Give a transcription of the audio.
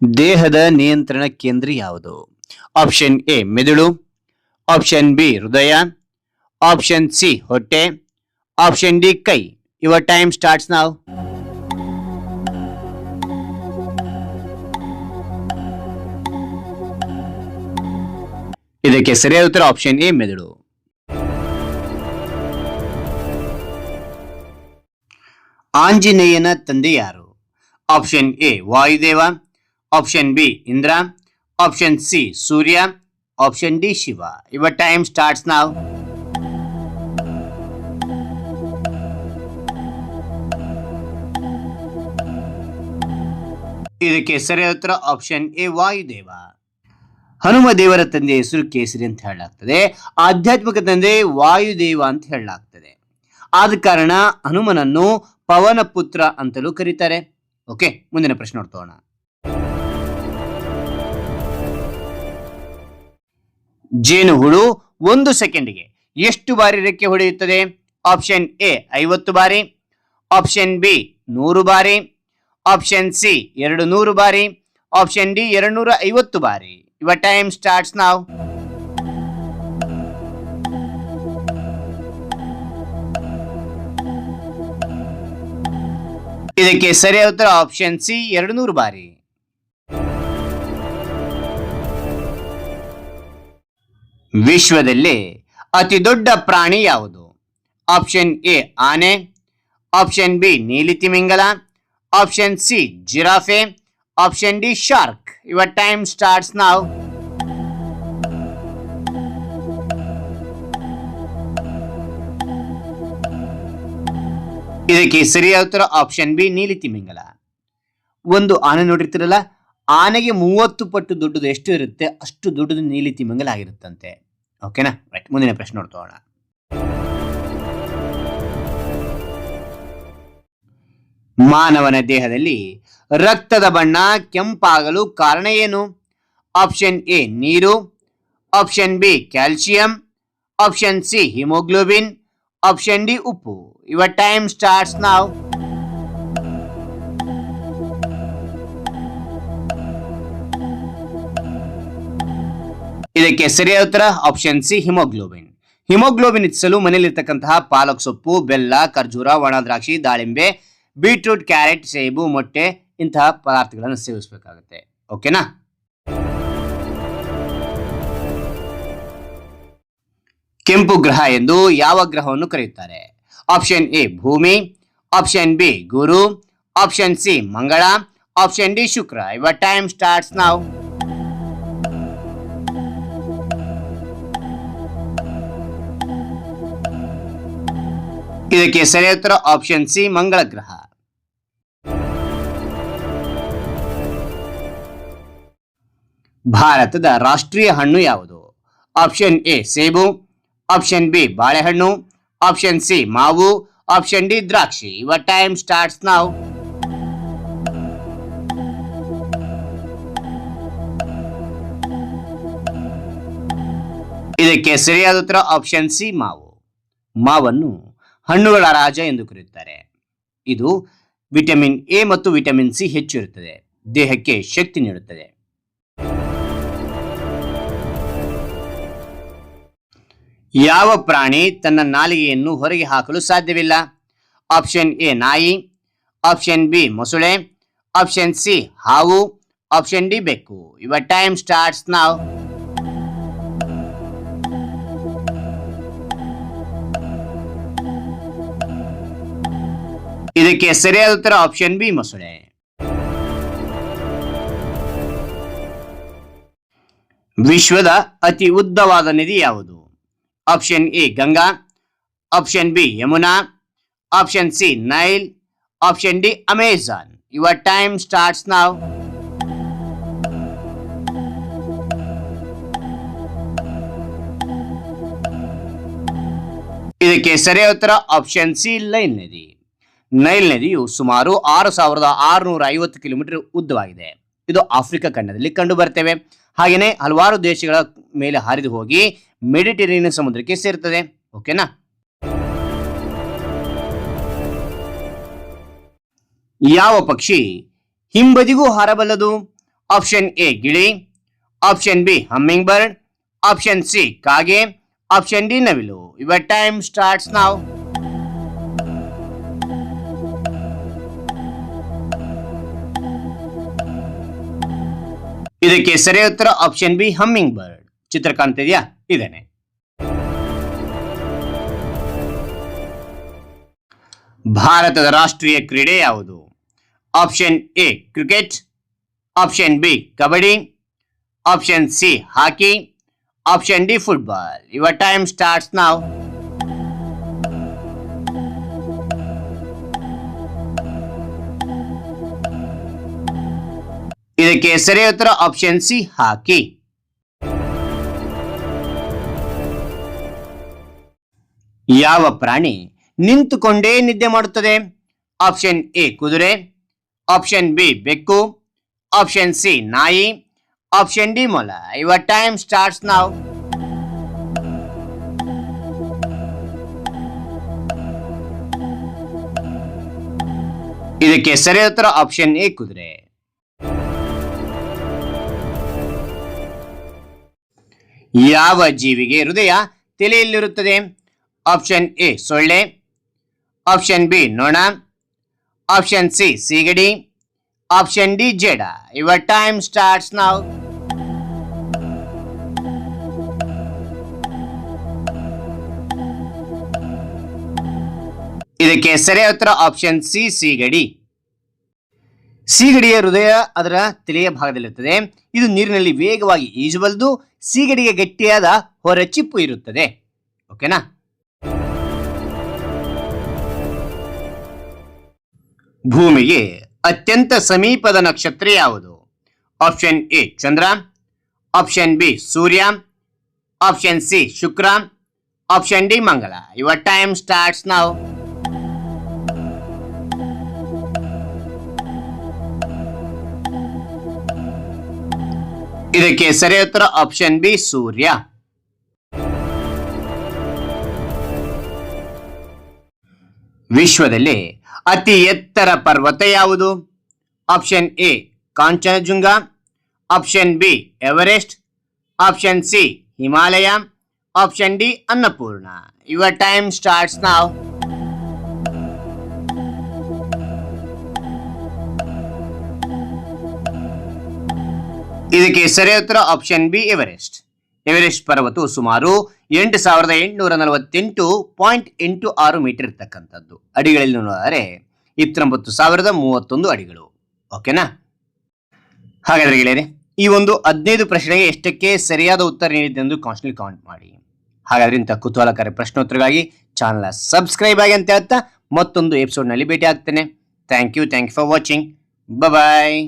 ದೇಹದ ನಿಯಂತ್ರಣ ಕೇಂದ್ರ ಯಾವುದು? ಆಪ್ಷನ್ ಎ ಮೆದುಳು, ಆಪ್ಷನ್ ಬಿ ಹೃದಯ, ಆಪ್ಷನ್ ಸಿ ಹೊಟ್ಟೆ, ಆಪ್ಷನ್ ಡಿ ಕೈ. Your time starts now. ಇದಕ್ಕೆ ಸರಿಯಾದ ಉತ್ತರ ಆಪ್ಷನ್ ಎ ಮೆದುಳು. ಆಂಜನೇಯನ ತಂದೆ ಯಾರು? Option A Vayudeva, option B Indra, option C Surya, option D Shiva. Your time starts now. ಇದಕ್ಕೆ ಸರಿಯಾದ ಉತ್ತರ ಆಪ್ಷನ್ ಎ ವಾಯುದೇವ. ಹನುಮ ದೇವರ ತಂದೆ ಹೆಸರು ಕೇಸರಿ ಅಂತ ಹೇಳಲಾಗ್ತದೆ. ಆಧ್ಯಾತ್ಮಿಕ ತಂದೆ ವಾಯುದೇವ ಅಂತ ಹೇಳಲಾಗ್ತದೆ. ಆದ ಕಾರಣ ಹನುಮನನ್ನು ಪವನ ಪುತ್ರ ಅಂತಲೂ ಕರೀತಾರೆ. ಓಕೆ, ಮುಂದಿನ ಪ್ರಶ್ನೆ ನೋಡ್ತೋಣ. ಜೇನುಹುಳು 1 ಸೆಕೆಂಡ್ಗೆ ಎಷ್ಟು ಬಾರಿ ರೆಕ್ಕೆ ಹೊಡೆಯುತ್ತದೆ? ಆಪ್ಷನ್ ಎ 50 ಬಾರಿ, ಆಪ್ಷನ್ ಬಿ 100 ಬಾರಿ, ಆಪ್ಷನ್ ಸಿ 200 ಬಾರಿ, ಆಪ್ಷನ್ ಡಿ 250 ಬಾರಿ. Your time starts now. ಇದಕ್ಕೆ ಸರಿಯಾದ ಉತ್ತರ ಆಪ್ಷನ್ ಸಿ 200 ಬಾರಿ. ವಿಶ್ವದಲ್ಲಿ ಅತಿ ದೊಡ್ಡ ಪ್ರಾಣಿ ಯಾವುದು? ಆಪ್ಷನ್ ಎ ಆನೆ, ಆಪ್ಷನ್ ಬಿ ನೀಲಿ ತಿಮಿಂಗಲ, ಆಪ್ಷನ್ ಸಿ ಜಿರಾಫೆ, option D shark. Your time starts now. ಇದಕ್ಕೆ ಸರಿಯಾದ ಉತ್ತರ ಆಪ್ಷನ್ ಬಿ ನೀಲಿ ತಿಮಿಂಗಲ. ಒಂದು ಆನೆ ನೋಡಿರ್ತಿರಲ್ಲ, ಆನೆಗೆ 30 ಪಟ್ಟು ದೊಡ್ಡದು ಎಷ್ಟು ಇರುತ್ತೆ ಅಷ್ಟು ದೊಡ್ಡದು ನೀಲಿ ತಿಮಿಂಗಲ ಆಗಿರುತ್ತಂತೆ. ಓಕೆನಾ? ರೈಟ್, ಮುಂದಿನ ಪ್ರಶ್ನೆ ನೋಡ್ತೋಣ. ಮಾನವನ ದೇಹದಲ್ಲಿ ರಕ್ತದ ಬಣ್ಣ ಕೆಂಪಾಗಲು ಕಾರಣ ಏನು? ಆಪ್ಷನ್ ಎ ನೀರು, option B calcium, option C haemoglobin, option D ಉಪ್ಪು. Your time starts now. ಇದಕ್ಕೆ ಸರಿಯಾದ ಉತ್ತರ ಆಪ್ಷನ್ ಸಿ ಹಿಮೋಗ್ಲೋಬಿನ್. ಹಿಮೋಗ್ಲೋಬಿನ್ ಹೆಚ್ಚಿಸಲು ಮನೆಯಲ್ಲಿರ್ತಕ್ಕಂತಹ ಪಾಲಕ್ ಸೊಪ್ಪು, ಬೆಲ್ಲ, ಖರ್ಜೂರ, ಒಣ ದ್ರಾಕ್ಷಿ, ದಾಳಿಂಬೆ, ಬೀಟ್ರೂಟ್, ಕ್ಯಾರೆಟ್, ಸೇಬು, ಮೊಟ್ಟೆ ಇಂತಹ ಪದಾರ್ಥಗಳನ್ನು ಸೇವಿಸಬೇಕಾಗುತ್ತೆ. ಓಕೆನಾ? ಕೆಂಪು ಗ್ರಹ ಎಂದು ಯಾವ ಗ್ರಹವನ್ನು ಕರೆಯುತ್ತಾರೆ? ಆಪ್ಷನ್ ಎ ಭೂಮಿ, ಆಪ್ಷನ್ ಬಿ ಗುರು, ಆಪ್ಷನ್ ಸಿ ಮಂಗಳ, option D Shukra. Your time starts now. ಇದಕ್ಕೆ ಸರಿಯಾದ ಉತ್ತರ ಆಪ್ಷನ್ ಸಿ ಮಂಗಳ ಗ್ರಹ. ಭಾರತದ ರಾಷ್ಟ್ರೀಯ ಹಣ್ಣು ಯಾವುದು? ಆಪ್ಷನ್ ಎ ಸೇಬು, ಆಪ್ಷನ್ ಬಿ ಬಾಳೆಹಣ್ಣು, ಆಪ್ಷನ್ ಸಿ ಮಾವು, ಆಪ್ಷನ್ ಡಿ ದ್ರಾಕ್ಷಿ. Your time starts now. ಇದಕ್ಕೆ ಸರಿಯಾದ ಉತ್ತರ ಆಪ್ಷನ್ ಸಿ ಮಾವು. ಮಾವನ್ನು ಹಣ್ಣುಗಳ ರಾಜ ಎಂದು ಕರೆಯುತ್ತಾರೆ. ಇದು ವಿಟಮಿನ್ ಎ ಮತ್ತು ವಿಟಮಿನ್ ಸಿ ಹೆಚ್ಚು ಇರುತ್ತದೆ. ದೇಹಕ್ಕೆ ಶಕ್ತಿ ನೀಡುತ್ತದೆ. ಯಾವ ಪ್ರಾಣಿ ತನ್ನ ನಾಲಿಗೆಯನ್ನು ಹೊರಗೆ ಹಾಕಲು ಸಾಧ್ಯವಿಲ್ಲ? ಆಪ್ಷನ್ ಎ ನಾಯಿ, ಆಪ್ಷನ್ ಬಿ ಮೊಸಳೆ, ಆಪ್ಷನ್ ಸಿ ಹಾವು, ಆಪ್ಷನ್ ಡಿ ಬೆಕ್ಕು. Your time starts now. ಇದಕ್ಕೆ ಸರಿಯಾದ ಉತ್ತರ ಆಪ್ಷನ್ ಬಿ ಮೊಸಳೆ. ವಿಶ್ವದ ಅತಿ ಉದ್ದವಾದ ನದಿ ಯಾವುದು? Option A Ganga, option B Yamuna, option C Nile, option D Amazon. Your time starts now. ಇದಕ್ಕೆ ಸರಿಯಾದ ಉತ್ತರ ಆಪ್ಷನ್ ಸಿ ನೈಲ್ ನದಿ. ನೈಲ್ ನದಿಯು ಸುಮಾರು 6650 ಕಿಲೋಮೀಟರ್ ಉದ್ದವಾಗಿದೆ. ಇದು ಆಫ್ರಿಕಾ ಖಂಡದಲ್ಲಿ ಕಂಡು ಬರ್ತೇವೆ. ಹಾಗೆಯೇ ಹಲವಾರು ದೇಶಗಳ ಮೇಲೆ ಹರಿದು ಹೋಗಿ ಮೆಡಿಟರೇನಿಯನ್ ಸಮುದ್ರಕ್ಕೆ ಸೇರುತ್ತದೆ. ಓಕೆನಾ? ಯಾವ ಪಕ್ಷಿ ಹಿಂಬದಿಗೂ ಹಾರಬಲ್ಲದು? ಆಪ್ಷನ್ ಎ ಗಿಳಿ, option B humming bird, option C ಕಾಗೆ, ಆಪ್ಷನ್ ಡಿ ನವಿಲು. Your time starts now. ಇದಕ್ಕೆ ಸರಿಯಾದ ಉತ್ತರ ಆಪ್ಷನ್ ಬಿ ಹಮ್ಮಿಂಗ್ ಬರ್ಡ್. ಚಿತ್ರ ಕಾಣ್ತಿದ್ಯಾ? ಇದೇನೆ. ಭಾರತದ ರಾಷ್ಟ್ರೀಯ ಕ್ರೀಡೆ ಯಾವುದು? Option A cricket, option B kabaddi, option C hockey, option D football. Your time starts now. ಇದಕ್ಕೆ ಸರಿಯಾದ ಉತ್ತರ ಆಪ್ಷನ್ ಸಿ ಹಾಕಿ. ಯಾವ ಪ್ರಾಣಿ ನಿಂತುಕೊಂಡೇ ನಿದ್ದೆ ಮಾಡುತ್ತದೆ? ಆಪ್ಷನ್ ಎ ಕುದುರೆ, ಆಪ್ಷನ್ ಬಿ ಬೆಕ್ಕು, ಆಪ್ಷನ್ ಸಿ ನಾಯಿ, ಆಪ್ಷನ್ ಡಿ ಮೊಲ. Your time starts now. ಇದಕ್ಕೆ ಸರಿಯಾದ ಉತ್ತರ ಆಪ್ಷನ್ ಎ ಕುದುರೆ. ಯಾವ ಜೀವಿಗೆ ಹೃದಯ ತಲೆಯಲ್ಲಿರುತ್ತದೆ? ಆಪ್ಷನ್ ಎ ಸೊಳ್ಳೆ, ಆಪ್ಷನ್ ಬಿ ನೊಣ, ಆಪ್ಷನ್ ಸಿ ಸೀಗಡಿ, ಆಪ್ಷನ್ ಡಿ ಜೇಡ. Your time starts now. ಇದಕ್ಕೆ ಸರಿಯಾದ ಉತ್ತರ ಆಪ್ಷನ್ ಸಿ ಸೀಗಡಿ. ಸೀಗಡಿಯ ಹೃದಯ ಅದರ ತಲೆಯ ಭಾಗದಲ್ಲಿರುತ್ತದೆ. ಇದು ನೀರಿನಲ್ಲಿ ವೇಗವಾಗಿ ಈಜಬಲ್ಲದು. ಸೀಗಡಿಗೆ ಗಟ್ಟಿಯಾದ ಹೊರಚಿಪ್ಪು ಇರುತ್ತದೆ. ಓಕೆನಾ? ಭೂಮಿಗೆ ಅತ್ಯಂತ ಸಮೀಪದ ನಕ್ಷತ್ರ ಯಾವುದು? ಆಪ್ಷನ್ ಎ ಚಂದ್ರ, ಆಪ್ಷನ್ ಬಿ ಸೂರ್ಯ, ಆಪ್ಷನ್ ಸಿ ಶುಕ್ರ, ಆಪ್ಷನ್ ಡಿ ಮಂಗಳ. Your time starts now. ಇದಕ್ಕೆ ಸರಿಯಾದ ಉತ್ತರ ಆಪ್ಷನ್ ಬಿ ಸೂರ್ಯ. ವಿಶ್ವದಲ್ಲಿ ಅತಿ ಎತ್ತರ ಪರ್ವತ ಯಾವುದು? Option A Kanchenjunga, option B Everest, option C Himalaya, option D Annapurna. Your time starts now. ಇದಕ್ಕೆ ಸರಿಯಾದ ಉತ್ತರ ಆಪ್ಷನ್ ಬಿ ಎವರೆಸ್ಟ್. ಎವರೆಸ್ಟ್ ಪರ್ವತವು ಸುಮಾರು 8848.86 ಮೀಟರ್ ಇರ್ತಕ್ಕಂಥದ್ದು. ಅಡಿಗಳಲ್ಲಿ ನೋಡಿದರೆ 29,031 ಅಡಿಗಳು. ಓಕೆನಾ? ಹಾಗಾದ್ರೆ ಗೆಳೆಯರೆ, ಈ ಒಂದು 15 ಪ್ರಶ್ನೆಗೆ ಎಷ್ಟಕ್ಕೆ ಸರಿಯಾದ ಉತ್ತರ ನೀಡಿದ್ದೆಂದು ಕಾನ್ಸ್ಟೆಂಟ್ ಕಾಮೆಂಟ್ ಮಾಡಿ. ಹಾಗಾದ್ರೆ ಇಂಥ ಕುತೂಹಲಕಾರಿ ಪ್ರಶ್ನೋತ್ತರಗಾಗಿ ಚಾನಲ್ ಸಬ್ಸ್ಕ್ರೈಬ್ ಆಗಿ ಅಂತ ಹೇಳ್ತಾ ಮತ್ತೊಂದು ಎಪಿಸೋಡ್ ನಲ್ಲಿ ಭೇಟಿ ಆಗ್ತೇನೆ. Thank you for watching. Bye.